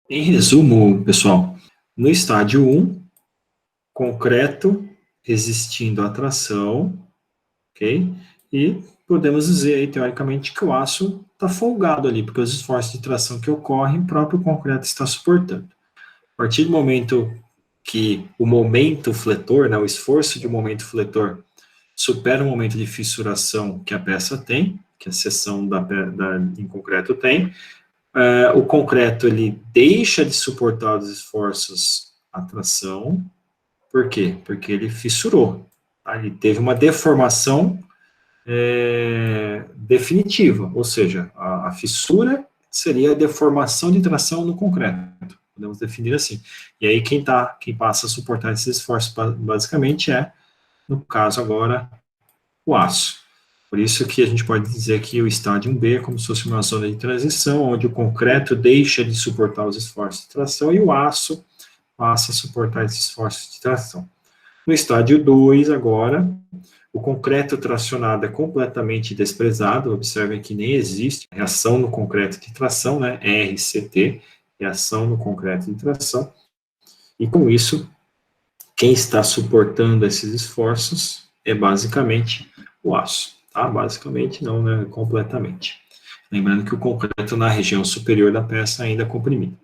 Em resumo, pessoal, no estágio 1, concreto resistindo à tração, ok? E podemos dizer aí, teoricamente, que o aço está folgado ali, porque os esforços de tração que ocorrem, o próprio concreto está suportando. A partir do momento que o momento fletor, né, o esforço de um momento fletor, supera o momento de fissuração que a peça tem, que a seção em concreto tem, o concreto ele deixa de suportar os esforços à tração. Por quê? Porque ele fissurou. Tá? Ele teve uma deformação definitiva, ou seja, a fissura seria a deformação de tração no concreto. Podemos definir assim. E aí quem passa a suportar esses esforços basicamente no caso agora, o aço. Por isso que a gente pode dizer que o estádio 1B é como se fosse uma zona de transição, onde o concreto deixa de suportar os esforços de tração e o aço passa a suportar esses esforços de tração. No estádio 2, agora, o concreto tracionado é completamente desprezado. Observem que nem existe reação no concreto de tração, né? RCT, reação no concreto de tração. E com isso, quem está suportando esses esforços é basicamente o aço. Tá? Basicamente não, né? Completamente. Lembrando que o concreto na região superior da peça ainda é comprimido.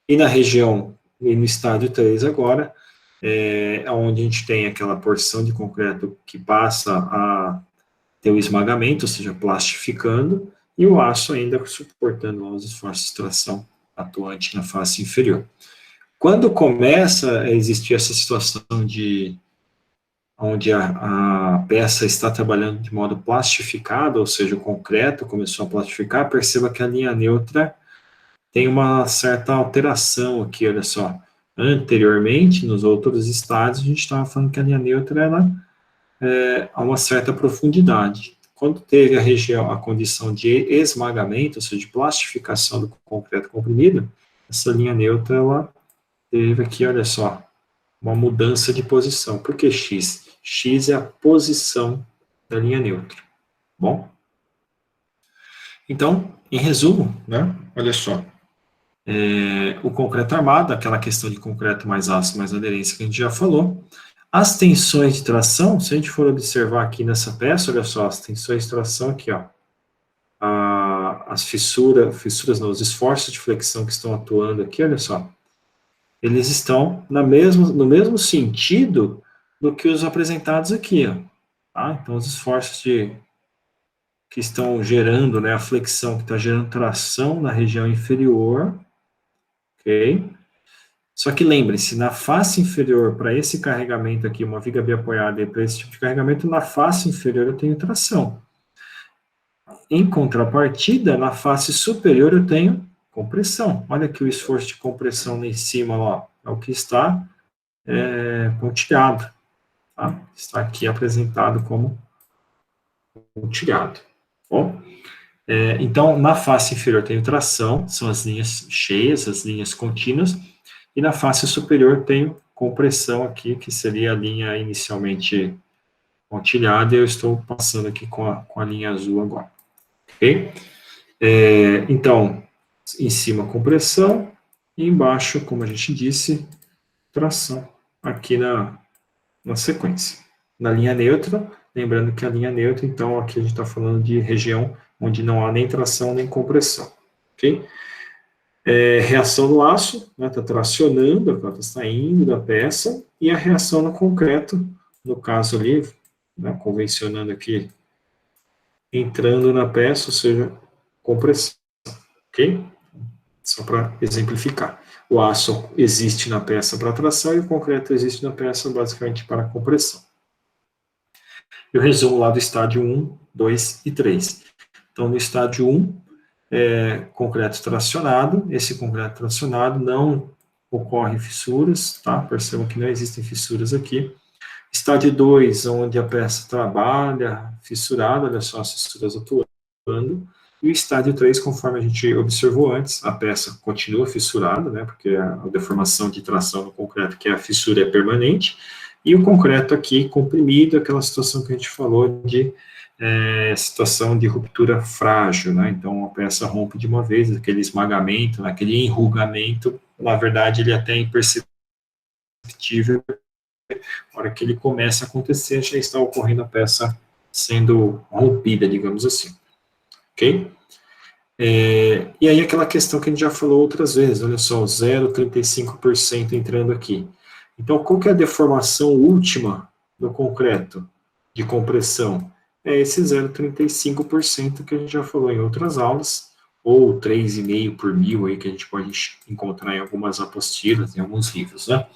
E na região, e no estádio 3 agora, onde a gente tem aquela porção de concreto que passa a ter o esmagamento, ou seja, plastificando, e o aço ainda suportando os esforços de tração atuante na face inferior. Quando começa a existir essa situação onde a peça está trabalhando de modo plastificado, ou seja, o concreto começou a plastificar, perceba que a linha neutra tem uma certa alteração aqui, olha só. Anteriormente, nos outros estádios, a gente estava falando que a linha neutra ela a uma certa profundidade. Quando teve a condição de esmagamento, ou seja, de plastificação do concreto comprimido, essa linha neutra ela teve aqui, olha só, uma mudança de posição. Por que X? X é a posição da linha neutra. Bom? Então, em resumo, né, olha só, o concreto armado, aquela questão de concreto mais ácido, mais aderência que a gente já falou. As tensões de tração, se a gente for observar aqui nessa peça, olha só, as tensões de tração aqui, ó, as fissuras não, os esforços de flexão que estão atuando aqui, olha só, eles estão no mesmo sentido do que os apresentados aqui, ó, tá? Então, os esforços que estão gerando, né, a flexão que está gerando tração na região inferior, ok? Só que lembre-se, na face inferior, para esse carregamento aqui, uma viga bem apoiada, e para esse tipo de carregamento, na face inferior eu tenho tração. Em contrapartida, na face superior eu tenho compressão. Olha aqui o esforço de compressão lá em cima, ó, é o que está pontilhado. Tá? Está aqui apresentado como pontilhado. Bom? Então, na face inferior eu tenho tração, são as linhas cheias, as linhas contínuas, e na face superior tenho compressão aqui, que seria a linha inicialmente pontilhada, e eu estou passando aqui com a linha azul agora. Ok? Então, em cima compressão, e embaixo, como a gente disse, tração, aqui na sequência. Na linha neutra, lembrando que a linha neutra, então, aqui a gente está falando de região onde não há nem tração nem compressão. Ok? Reação no aço, né, está tracionando, ela está saindo da peça, e a reação no concreto, no caso ali, né, convencionando aqui, entrando na peça, ou seja, compressão, ok? Só para exemplificar. O aço existe na peça para tração e o concreto existe na peça basicamente para compressão. Eu resumo lá do estágio 1, 2 e 3. Então, no estágio 1, concreto tracionado, esse concreto tracionado não ocorre fissuras, tá? Percebam que não existem fissuras aqui. Estágio 2, onde a peça trabalha fissurada, olha só as fissuras atuando. E o estágio 3, conforme a gente observou antes, a peça continua fissurada, né? Porque a deformação de tração no concreto, que é a fissura, é permanente. E o concreto aqui comprimido, aquela situação que a gente falou de situação de ruptura frágil, né? Então, a peça rompe de uma vez, aquele esmagamento, aquele enrugamento, na verdade, ele até é imperceptível. Na hora que ele começa a acontecer, já está ocorrendo a peça sendo rompida, digamos assim. Ok? E aí aquela questão que a gente já falou outras vezes, olha só, 0,35% entrando aqui. Então, qual que é a deformação última do concreto de compressão? É esse 0,35% que a gente já falou em outras aulas, ou 3,5 por mil aí que a gente pode encontrar em algumas apostilas, em alguns livros, né?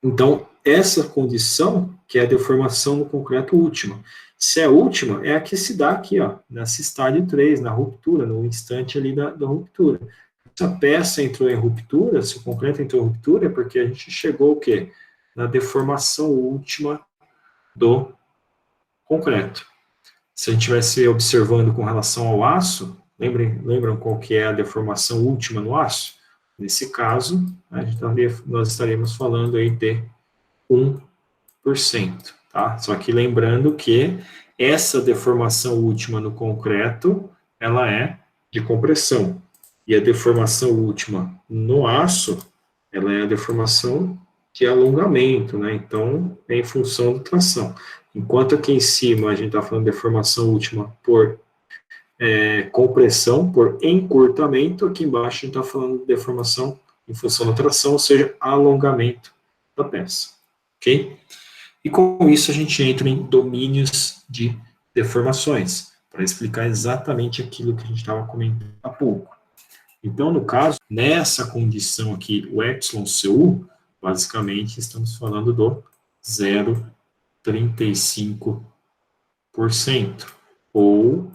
Então, essa condição, que é a deformação no concreto última. Se é última, é a que se dá aqui, ó, nesse estágio 3, na ruptura, no instante ali da ruptura. Se a peça entrou em ruptura, se o concreto entrou em ruptura, é porque a gente chegou o quê? Na deformação última do concreto. Se a gente estivesse observando com relação ao aço, lembram qual que é a deformação última no aço? Nesse caso, nós estaríamos falando aí de 1%, tá? Só que lembrando que essa deformação última no concreto, ela é de compressão. E a deformação última no aço, ela é a deformação de alongamento, né? Então, é em função da tração. Enquanto aqui em cima a gente está falando de deformação última por compressão, por encurtamento, aqui embaixo a gente está falando de deformação em função da tração, ou seja, alongamento da peça. Ok? E com isso a gente entra em domínios de deformações, para explicar exatamente aquilo que a gente estava comentando há pouco. Então, no caso, nessa condição aqui, o εcu, basicamente estamos falando do 0,35%, ou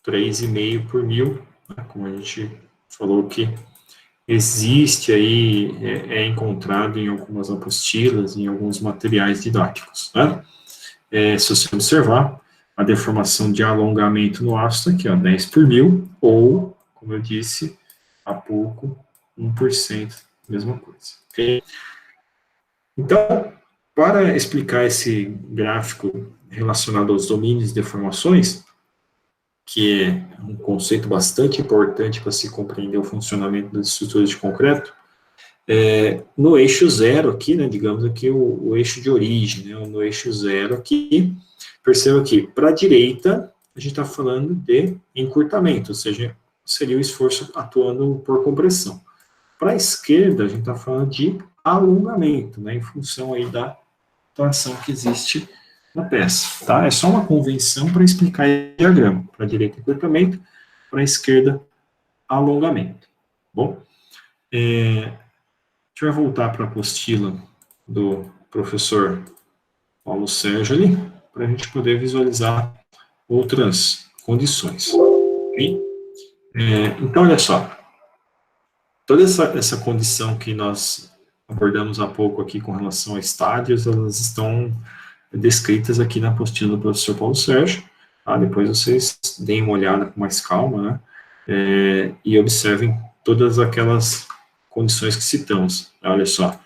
3,5 por mil, né, como a gente falou que existe aí, encontrado em algumas apostilas, em alguns materiais didáticos, né? Se você observar, a deformação de alongamento no aço aqui, ó, 10 por mil, ou, como eu disse há pouco, 1%, mesma coisa. Okay? Então, para explicar esse gráfico relacionado aos domínios de deformações, que é um conceito bastante importante para se compreender o funcionamento das estruturas de concreto, no eixo zero aqui, né, digamos aqui o eixo de origem, né, no eixo zero aqui, perceba que para a direita a gente está falando de encurtamento, ou seja, seria o esforço atuando por compressão. Para a esquerda a gente está falando de alongamento, né, em função aí da tração que existe na peça, tá? É só uma convenção para explicar o diagrama. Para a direita, encurtamento, para a esquerda, alongamento. Bom, a gente vai voltar para a apostila do professor Paulo Sérgio ali, para a gente poder visualizar outras condições. Okay? Então, olha só, toda essa condição que nós abordamos há pouco aqui com relação a estádios, elas estão descritas aqui na apostila do professor Paulo Sérgio, tá? Depois vocês deem uma olhada com mais calma, né, e observem todas aquelas condições que citamos. Olha só,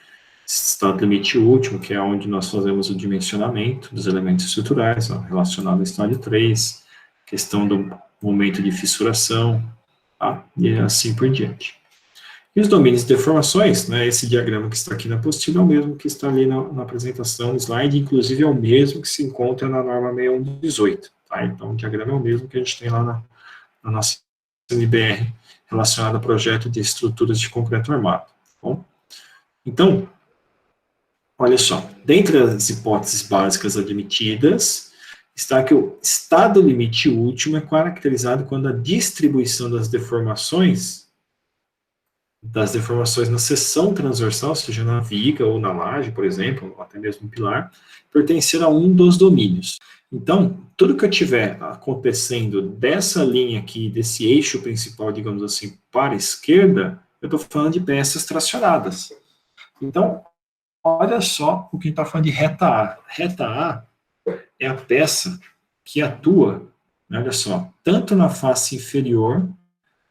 estado limite último, que é onde nós fazemos o dimensionamento dos elementos estruturais, ó, relacionado ao estádio 3, questão do momento de fissuração, tá? E assim por diante. E os domínios de deformações, né, esse diagrama que está aqui na apostila é o mesmo que está ali na apresentação, no slide, inclusive é o mesmo que se encontra na norma 6118, tá? Então, o diagrama é o mesmo que a gente tem lá na nossa NBR, relacionado ao projeto de estruturas de concreto armado, tá bom? Então, olha só, dentre as hipóteses básicas admitidas, está que o estado limite último é caracterizado quando a distribuição das deformações na seção transversal, ou seja, na viga ou na laje, por exemplo, ou até mesmo no pilar, pertencer a um dos domínios. Então, tudo que eu tiver acontecendo dessa linha aqui, desse eixo principal, digamos assim, para a esquerda, eu estou falando de peças tracionadas. Então, olha só o que a gente está falando de reta A. Reta A é a peça que atua, olha só, tanto na face inferior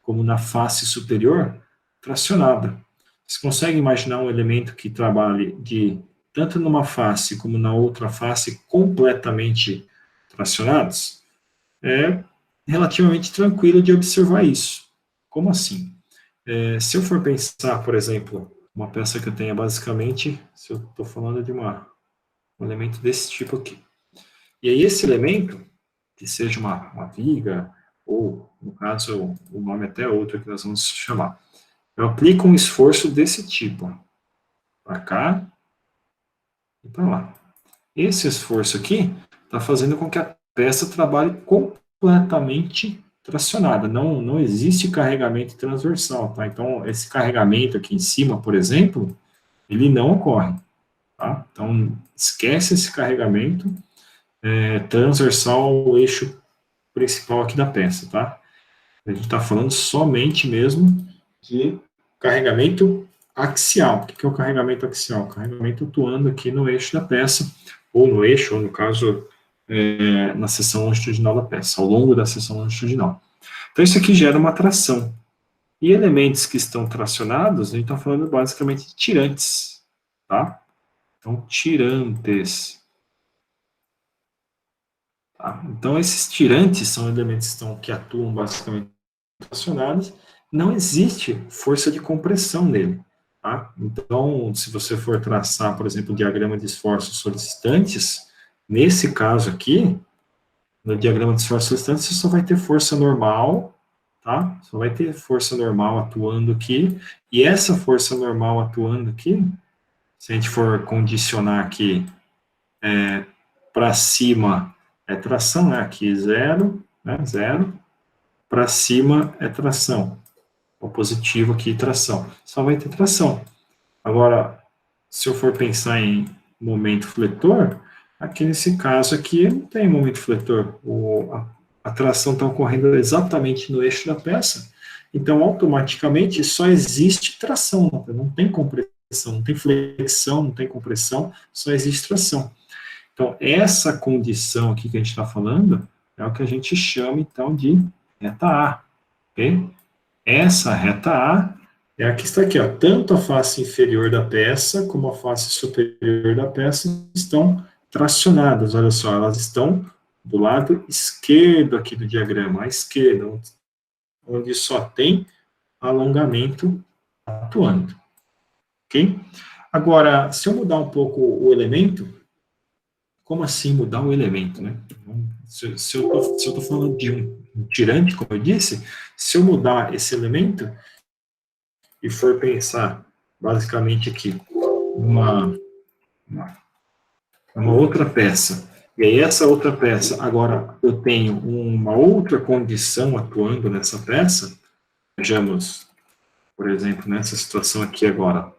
como na face superior, tracionada. Você consegue imaginar um elemento que trabalhe de tanto numa face como na outra face, completamente tracionados, é relativamente tranquilo de observar isso. Como assim? Se eu for pensar, por exemplo, uma peça que eu tenha basicamente, se eu estou falando de um elemento desse tipo aqui. E aí esse elemento, que seja uma viga, ou, no caso, o nome até outro que nós vamos chamar, eu aplico um esforço desse tipo, para cá e para lá. Esse esforço aqui está fazendo com que a peça trabalhe completamente tracionada. Não existe carregamento transversal, tá? Então, esse carregamento aqui em cima, por exemplo, ele não ocorre, tá? Então, esquece esse carregamento transversal ao eixo principal aqui da peça, tá? A gente está falando somente mesmo de carregamento axial. O que é o carregamento axial? O carregamento atuando aqui no eixo da peça, ou no eixo, ou no caso, na seção longitudinal da peça, ao longo da seção longitudinal. Então, isso aqui gera uma tração. E elementos que estão tracionados, a gente está falando basicamente de tirantes, tá? Então, tirantes. Tá? Então, esses tirantes são elementos que atuam basicamente tracionados, não existe força de compressão nele. Tá? Então, se você for traçar, por exemplo, o diagrama de esforços solicitantes, nesse caso aqui, no diagrama de esforços solicitantes, você só vai ter força normal, tá? Só vai ter força normal atuando aqui, e essa força normal atuando aqui, se a gente for condicionar aqui para cima, é tração, né? Aqui zero, né? Zero, para cima é tração. O positivo aqui, tração. Só vai ter tração. Agora, se eu for pensar em momento fletor, aqui nesse caso aqui não tem momento fletor. A tração está ocorrendo exatamente no eixo da peça. Então, automaticamente, só existe tração. Não tem compressão, não tem flexão, não tem compressão, só existe tração. Então, essa condição aqui que a gente está falando é o que a gente chama, então, de reta A. Ok? Essa reta A é a que está aqui, ó. Tanto a face inferior da peça como a face superior da peça estão tracionadas. Olha só, elas estão do lado esquerdo aqui do diagrama, à esquerda, onde só tem alongamento atuando. Ok? Agora, se eu mudar um pouco o elemento, como assim mudar o elemento, né? Se eu estou falando de um tirante, como eu disse, se eu mudar esse elemento e for pensar basicamente aqui uma outra peça, e aí essa outra peça, agora eu tenho uma outra condição atuando nessa peça, vejamos, por exemplo, nessa situação aqui agora,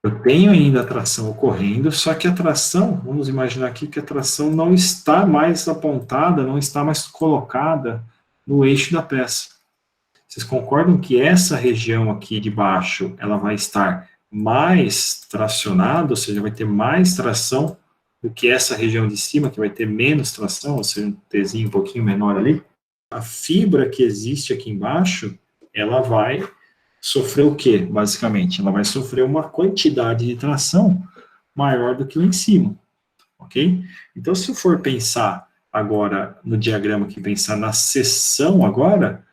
eu tenho ainda a tração ocorrendo, só que a tração, vamos imaginar aqui que a tração não está mais apontada, não está mais colocada no eixo da peça. Vocês concordam que essa região aqui de baixo, ela vai estar mais tracionada, ou seja, vai ter mais tração do que essa região de cima, que vai ter menos tração, ou seja, um Tzinho um pouquinho menor ali? A fibra que existe aqui embaixo, ela vai sofrer o quê, basicamente? Ela vai sofrer uma quantidade de tração maior do que lá em cima, ok? Então, se eu for pensar agora no diagrama aqui, pensar na seção agora,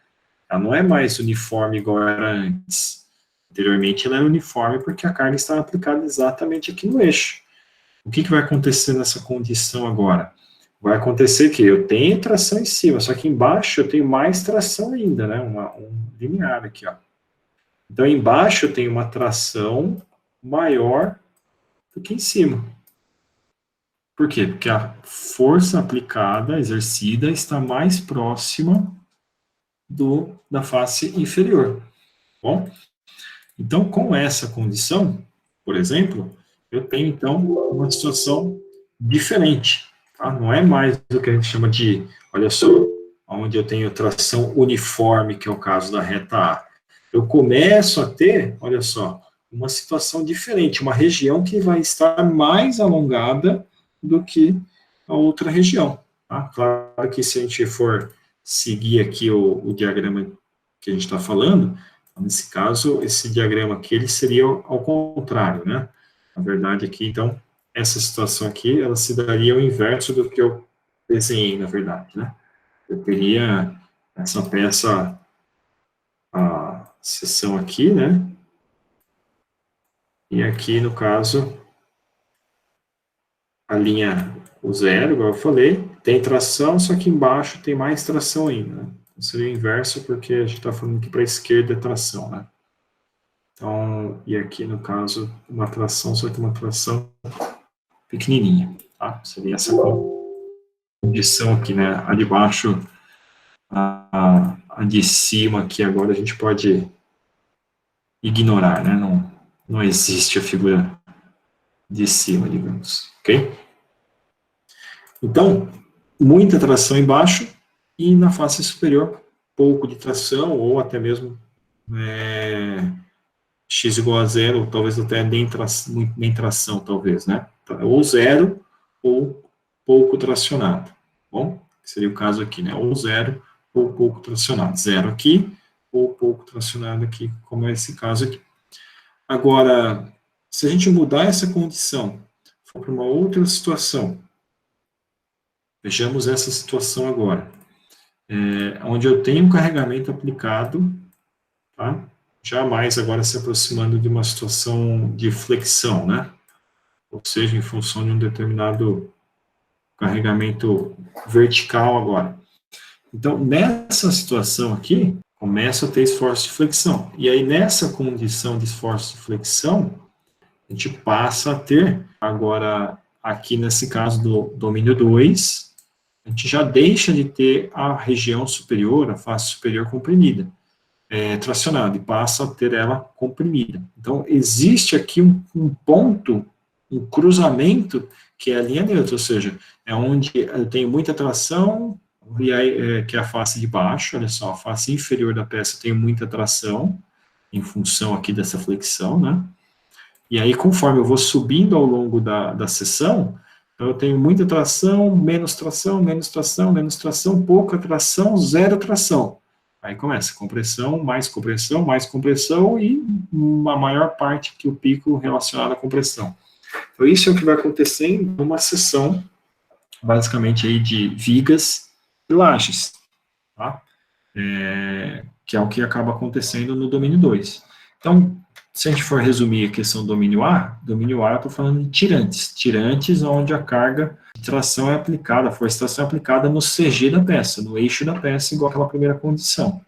ela não é mais uniforme igual era antes. Anteriormente ela era uniforme porque a carga estava aplicada exatamente aqui no eixo. O que vai acontecer nessa condição agora? Vai acontecer que eu tenho tração em cima, só que embaixo eu tenho mais tração ainda, né? Um linear aqui, ó. Então, embaixo eu tenho uma tração maior do que em cima. Por quê? Porque a força aplicada, exercida, está mais próxima da face inferior. Bom, então, com essa condição, por exemplo, eu tenho, então, uma situação diferente. Tá? Não é mais o que a gente chama de, olha só, onde eu tenho tração uniforme, que é o caso da reta A. Eu começo a ter, olha só, uma situação diferente, uma região que vai estar mais alongada do que a outra região. Tá? Claro que se a gente for seguir aqui o diagrama que a gente está falando, nesse caso, esse diagrama aqui, ele seria ao contrário, né? Na verdade, aqui, então, essa situação aqui, ela se daria o inverso do que eu desenhei, na verdade, né? Eu teria essa peça, a seção aqui, né? E aqui, no caso, a linha, o zero, igual eu falei, tem tração, só que embaixo tem mais tração ainda, né? Então, seria o inverso, porque a gente está falando que para a esquerda é tração, né? Então, e aqui, no caso, uma tração, só que uma tração pequenininha, tá? Seria essa condição aqui, né? A de baixo, a de cima aqui, agora a gente pode ignorar, né? Não existe a figura de cima, digamos, ok? Então, muita tração embaixo e na face superior, pouco de tração, ou até mesmo x igual a zero, ou talvez até nem tração, talvez, né? Ou zero, ou pouco tracionado, bom? Seria o caso aqui, né? Ou zero, ou pouco tracionado. Zero aqui, ou pouco tracionado aqui, como é esse caso aqui. Agora, se a gente mudar essa condição, for para uma outra situação, vejamos essa situação agora, onde eu tenho um carregamento aplicado, tá? Jamais agora se aproximando de uma situação de flexão, né? Ou seja, em função de um determinado carregamento vertical agora. Então, nessa situação aqui, começa a ter esforço de flexão. E aí, nessa condição de esforço de flexão, a gente passa a ter, agora, aqui nesse caso do domínio 2, a gente já deixa de ter a região superior, a face superior comprimida, tracionada, e passa a ter ela comprimida. Então, existe aqui um ponto, um cruzamento, que é a linha neutra, ou seja, é onde eu tenho muita tração, e aí, que é a face de baixo, olha só, a face inferior da peça tem muita tração, em função aqui dessa flexão, né? E aí, conforme eu vou subindo ao longo da seção, eu tenho muita tração, menos tração, menos tração, menos tração, pouca tração, zero tração. Aí começa compressão, mais compressão e uma maior parte que o pico relacionado à compressão. Então, isso é o que vai acontecer em uma seção, basicamente, aí de vigas e lajes, tá? Que é o que acaba acontecendo no domínio 2. Então, se a gente for resumir a questão do domínio A eu estou falando de tirantes. Tirantes onde a carga de tração é aplicada, a força de tração é aplicada no CG da peça, no eixo da peça, igual aquela primeira condição.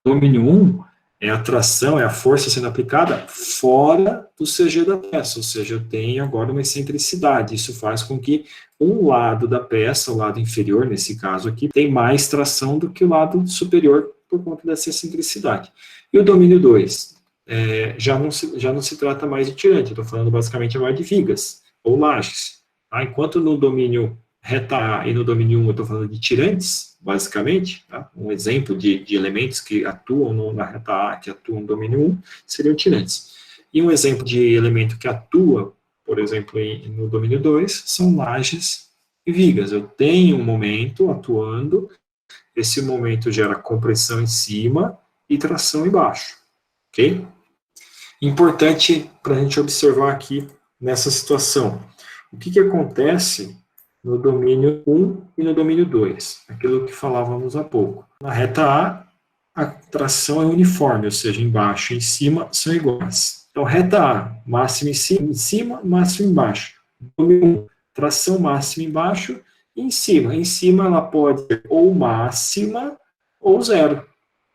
Domínio 1 é a tração, é a força sendo aplicada fora do CG da peça, ou seja, eu tenho agora uma excentricidade. Isso faz com que um lado da peça, o lado inferior, nesse caso aqui, tem mais tração do que o lado superior por conta dessa excentricidade. E o domínio 2 já não se trata mais de tirante, eu estou falando basicamente agora de vigas ou lajes. Tá? Enquanto no domínio reta A e no domínio 1 eu estou falando de tirantes, basicamente, tá? Um exemplo de elementos que atuam na reta A, que atuam no domínio 1, seriam tirantes. E um exemplo de elemento que atua, por exemplo, no domínio 2, são lajes e vigas. Eu tenho um momento atuando, esse momento gera compressão em cima e tração embaixo, ok? Importante para a gente observar aqui nessa situação. O que acontece no domínio 1 e no domínio 2, aquilo que falávamos há pouco. Na reta A tração é uniforme, ou seja, embaixo e em cima são iguais. Então, reta A, máxima em cima, máxima embaixo. Domínio 1, tração máxima embaixo e em cima. Em cima ela pode ser ou máxima ou zero.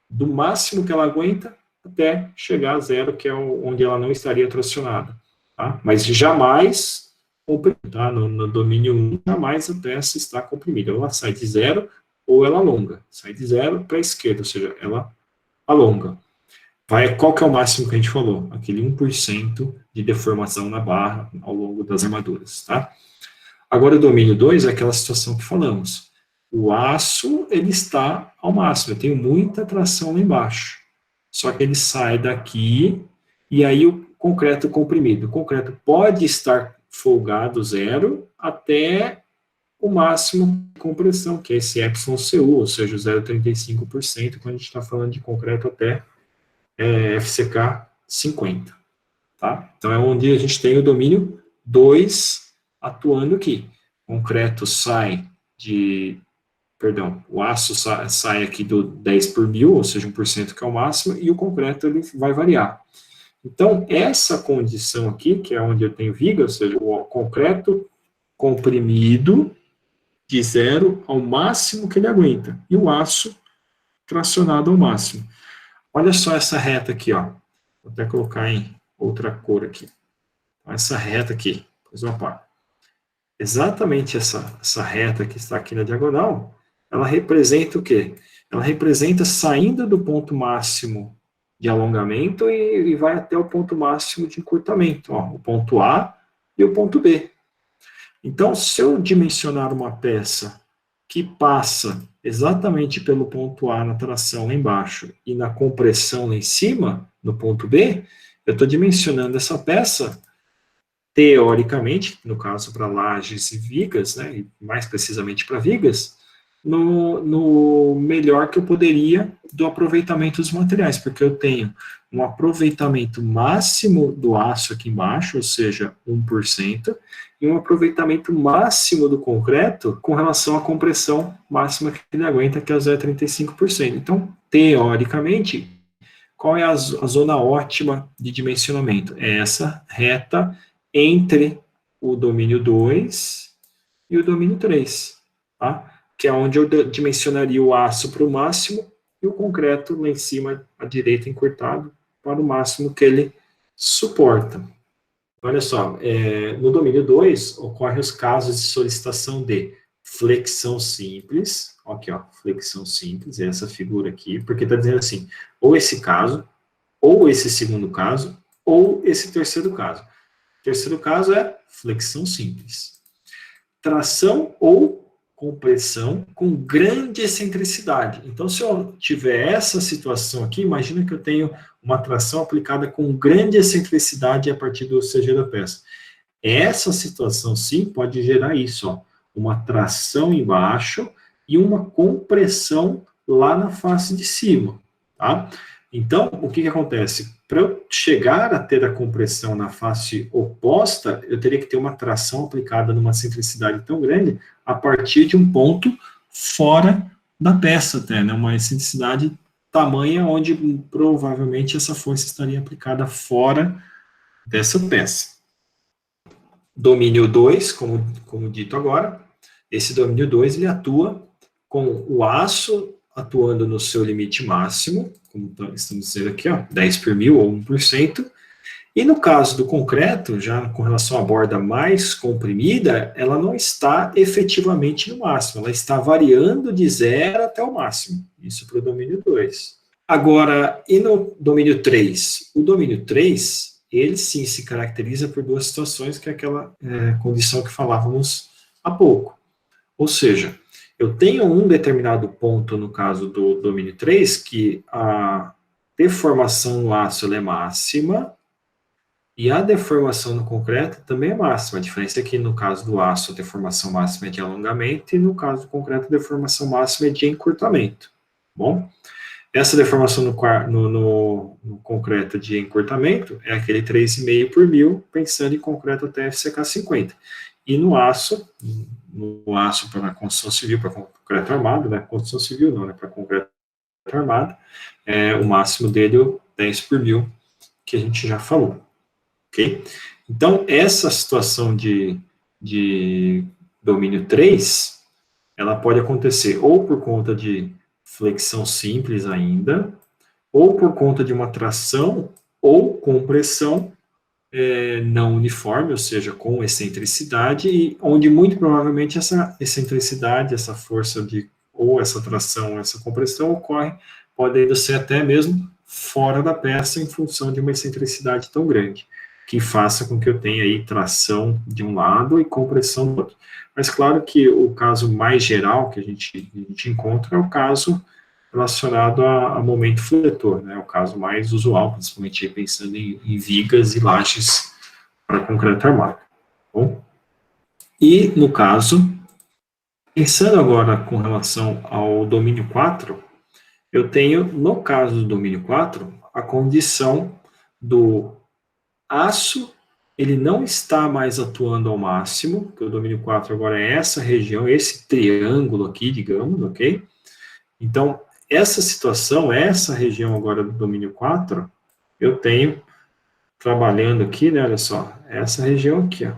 Do máximo que ela aguenta até chegar a zero, que é onde ela não estaria tracionada. Tá? Mas jamais comprimida, tá? No domínio 1, jamais a peça está comprimida. Ela sai de zero ou ela alonga. Sai de zero para a esquerda, ou seja, ela alonga. Qual que é o máximo que a gente falou? Aquele 1% de deformação na barra ao longo das armaduras, tá? Agora, o domínio 2 é aquela situação que falamos. O aço, ele está ao máximo, eu tenho muita tração lá embaixo. Só que ele sai daqui, e aí o concreto comprimido. O concreto pode estar folgado zero até o máximo de compressão, que é esse εcu, ou seja, 0,35%, quando a gente está falando de concreto até FCK 50. tá? Então, é onde a gente tem o domínio 2 atuando aqui. O concreto sai de, perdão, o aço sai aqui do 10 por mil, ou seja, 1% que é o máximo, e o concreto ele vai variar. Então, essa condição aqui, que é onde eu tenho viga, ou seja, o concreto comprimido de 0 ao máximo que ele aguenta, e o aço tracionado ao máximo. Olha só essa reta aqui, ó. Vou até colocar em outra cor aqui. Essa reta aqui, pois opa. Exatamente essa reta que está aqui na diagonal, ela representa o quê? Ela representa saindo do ponto máximo de alongamento e vai até o ponto máximo de encurtamento, ó, o ponto A e o ponto B. Então, se eu dimensionar uma peça que passa exatamente pelo ponto A na tração lá embaixo e na compressão lá em cima, no ponto B, eu estou dimensionando essa peça, teoricamente, no caso para lajes e vigas, né, e mais precisamente para vigas, no melhor que eu poderia do aproveitamento dos materiais, porque eu tenho um aproveitamento máximo do aço aqui embaixo, ou seja, 1%, e um aproveitamento máximo do concreto com relação à compressão máxima que ele aguenta, que é 0,35%. Então, teoricamente, qual é a zona ótima de dimensionamento? É essa reta entre o domínio 2 e o domínio 3, tá? Que é onde eu dimensionaria o aço para o máximo e o concreto lá em cima, à direita, encurtado, para o máximo que ele suporta. Olha só, no domínio 2, ocorrem os casos de solicitação de flexão simples, aqui ó, flexão simples, é essa figura aqui, porque está dizendo assim, ou esse caso, ou esse segundo caso, ou esse terceiro caso. O terceiro caso é flexão simples. Tração ou compressão com grande excentricidade. Então, se eu tiver essa situação aqui, imagina que eu tenho uma tração aplicada com grande excentricidade a partir do CG da peça. Essa situação, sim, pode gerar isso, ó, uma tração embaixo e uma compressão lá na face de cima, tá? Então, o que acontece? Para eu chegar a ter a compressão na face oposta, eu teria que ter uma tração aplicada numa excentricidade tão grande a partir de um ponto fora da peça até, né? Uma excentricidade tamanha onde provavelmente essa força estaria aplicada fora dessa peça. Domínio 2, como dito agora, esse domínio 2 ele atua com o aço atuando no seu limite máximo, como estamos dizendo aqui, ó, 10 por mil ou 1%, e no caso do concreto, já com relação à borda mais comprimida, ela não está efetivamente no máximo, ela está variando de 0 até o máximo, isso para o domínio 2. Agora, e no domínio 3? O domínio 3, ele sim se caracteriza por duas situações, que é aquela condição que falávamos há pouco. Ou seja, eu tenho um determinado ponto, no caso do domínio 3, que a deformação no aço é máxima e a deformação no concreto também é máxima. A diferença é que no caso do aço a deformação máxima é de alongamento e no caso do concreto a deformação máxima é de encurtamento. Bom, essa deformação no concreto de encurtamento é aquele 3,5 por mil, pensando em concreto até FCK 50. E no aço para construção civil, para concreto armado, né? Construção civil não, né? Para concreto armado, o máximo dele é o 10 por mil, que a gente já falou. Ok? Então, essa situação de domínio 3, ela pode acontecer ou por conta de flexão simples ainda, ou por conta de uma tração ou compressão não uniforme, ou seja, com excentricidade, e onde muito provavelmente essa excentricidade, essa força ou essa tração, ou essa compressão ocorre, pode ser até mesmo fora da peça em função de uma excentricidade tão grande, que faça com que eu tenha aí tração de um lado e compressão do outro. Mas claro que o caso mais geral que a gente encontra é o caso relacionado a momento fletor, né? O caso mais usual, principalmente pensando em vigas e lajes para concreto armado. Bom? E, no caso, pensando agora com relação ao domínio 4, eu tenho, no caso do domínio 4, a condição do Aço, ele não está mais atuando ao máximo, que o domínio 4 agora é essa região, esse triângulo aqui, digamos, ok? Então, essa situação, essa região agora do domínio 4, eu tenho trabalhando aqui, né, olha só, essa região aqui, ó,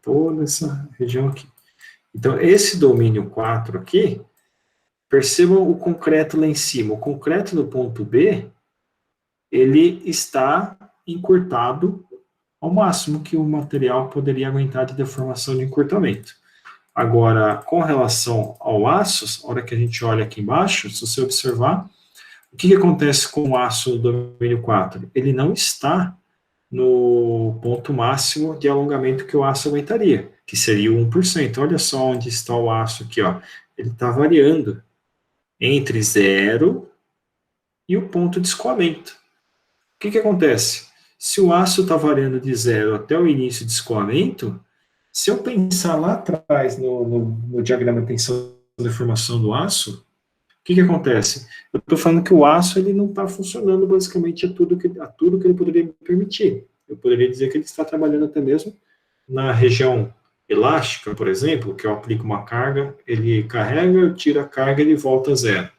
toda essa região aqui. Então, esse domínio 4 aqui, percebam o concreto lá em cima. O concreto no ponto B, ele está encurtado ao máximo que o material poderia aguentar de deformação de encurtamento. Agora, com relação ao aço, a hora que a gente olha aqui embaixo, se você observar, o que acontece com o aço do domínio 4? Ele não está no ponto máximo de alongamento que o aço aguentaria, que seria o 1%. Olha só onde está o aço aqui, ó. Ele está variando entre 0 e o ponto de escoamento. O que acontece? Se o aço está variando de 0 até o início de escoamento, se eu pensar lá atrás no diagrama de tensão de formação do aço, o que acontece? Eu estou falando que o aço ele não está funcionando basicamente a tudo que ele poderia me permitir. Eu poderia dizer que ele está trabalhando até mesmo na região elástica, por exemplo, que eu aplico uma carga, ele carrega, eu tiro a carga e ele volta a zero.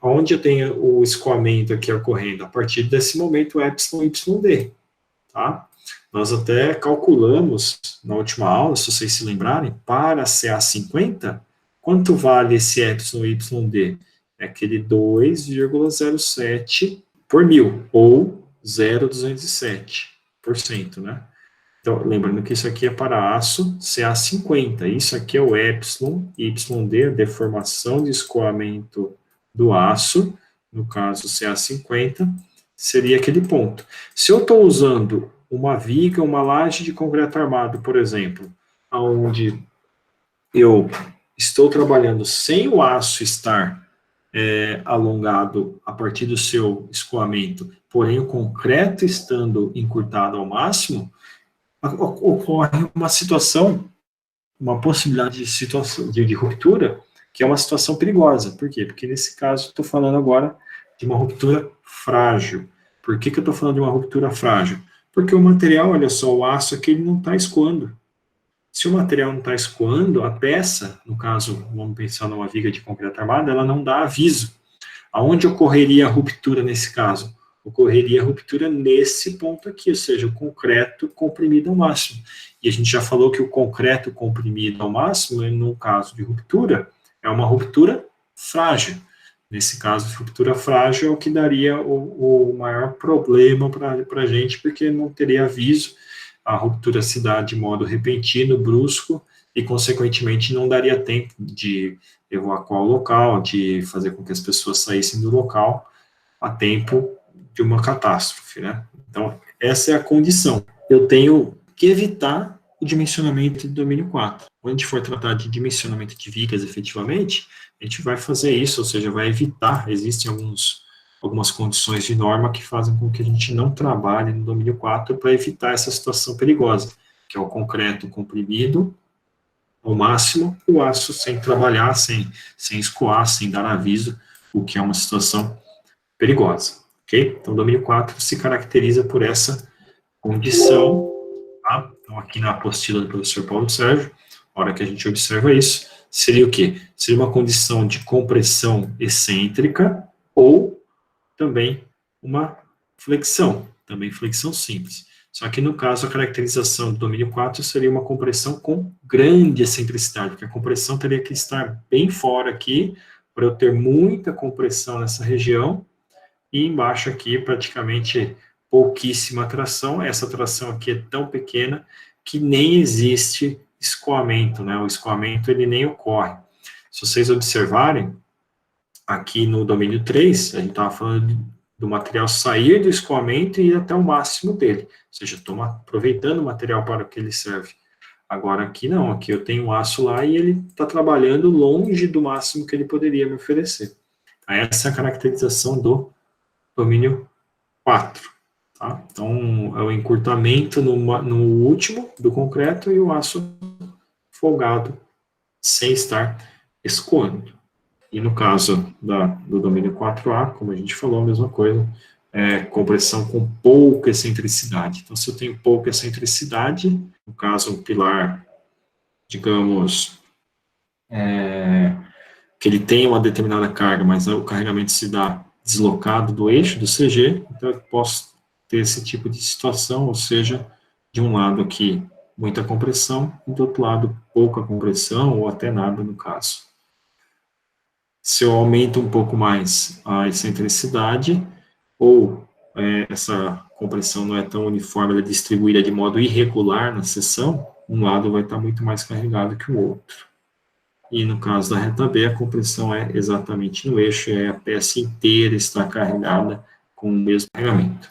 Onde eu tenho o escoamento aqui ocorrendo? A partir desse momento, εyd, tá? Nós até calculamos, na última aula, se vocês se lembrarem, para CA50, quanto vale esse εyd? É aquele 2,07 por mil, ou 0,207%, né? Então, lembrando que isso aqui é para aço CA50, isso aqui é o YD, a deformação de escoamento do aço, no caso CA50, seria aquele ponto. Se eu estou usando uma viga, uma laje de concreto armado, por exemplo, onde eu estou trabalhando sem o aço estar alongado a partir do seu escoamento, porém o concreto estando encurtado ao máximo, ocorre uma situação, uma possibilidade de situação de ruptura, que é uma situação perigosa. Por quê? Porque nesse caso estou falando agora de uma ruptura frágil. Por que eu estou falando de uma ruptura frágil? Porque o material, olha só, o aço aqui ele não está escoando. Se o material não está escoando, a peça, no caso, vamos pensar numa viga de concreto armado, ela não dá aviso. Aonde ocorreria a ruptura nesse caso? Ocorreria a ruptura nesse ponto aqui, ou seja, o concreto comprimido ao máximo. E a gente já falou que o concreto comprimido ao máximo, no caso de ruptura, é uma ruptura frágil. Nesse caso, ruptura frágil é o que daria o maior problema para a gente, porque não teria aviso, a ruptura se dá de modo repentino, brusco, e, consequentemente, não daria tempo de evacuar o local, de fazer com que as pessoas saíssem do local a tempo de uma catástrofe, né? Então, essa é a condição. Eu tenho que evitar o dimensionamento do domínio 4. Quando a gente for tratar de dimensionamento de vigas, efetivamente, a gente vai fazer isso, ou seja, vai evitar, existem algumas condições de norma que fazem com que a gente não trabalhe no domínio 4 para evitar essa situação perigosa, que é o concreto comprimido ao máximo, o aço sem trabalhar, sem escoar, sem dar aviso, o que é uma situação perigosa, ok? Então, o domínio 4 se caracteriza por essa condição, tá? Então, aqui na apostila do professor Paulo Sérgio, a hora que a gente observa isso, seria o quê? Seria uma condição de compressão excêntrica ou também uma flexão, também flexão simples. Só que, no caso, a caracterização do domínio 4 seria uma compressão com grande excentricidade, porque a compressão teria que estar bem fora aqui, para eu ter muita compressão nessa região, e embaixo aqui, praticamente pouquíssima tração. Essa tração aqui é tão pequena que nem existe escoamento, né? O escoamento, ele nem ocorre. Se vocês observarem, aqui no domínio 3, a gente estava falando do material sair do escoamento e ir até o máximo dele, ou seja, estou aproveitando o material para o que ele serve. Agora aqui não, aqui eu tenho um aço lá e ele está trabalhando longe do máximo que ele poderia me oferecer. Essa é a caracterização do domínio 4. Tá? Então, é o encurtamento no último do concreto e o aço folgado, sem estar escoando. E no caso do domínio 4A, como a gente falou, a mesma coisa, compressão com pouca excentricidade. Então, se eu tenho pouca excentricidade, no caso, um pilar, digamos, que ele tem uma determinada carga, mas o carregamento se dá deslocado do eixo do CG, então eu posso ter esse tipo de situação, ou seja, de um lado aqui muita compressão, e do outro lado pouca compressão, ou até nada no caso. Se eu aumento um pouco mais a excentricidade, ou essa compressão não é tão uniforme, ela é distribuída de modo irregular na seção, um lado vai estar muito mais carregado que o outro. E no caso da reta B, a compressão é exatamente no eixo, a peça inteira está carregada com o mesmo carregamento.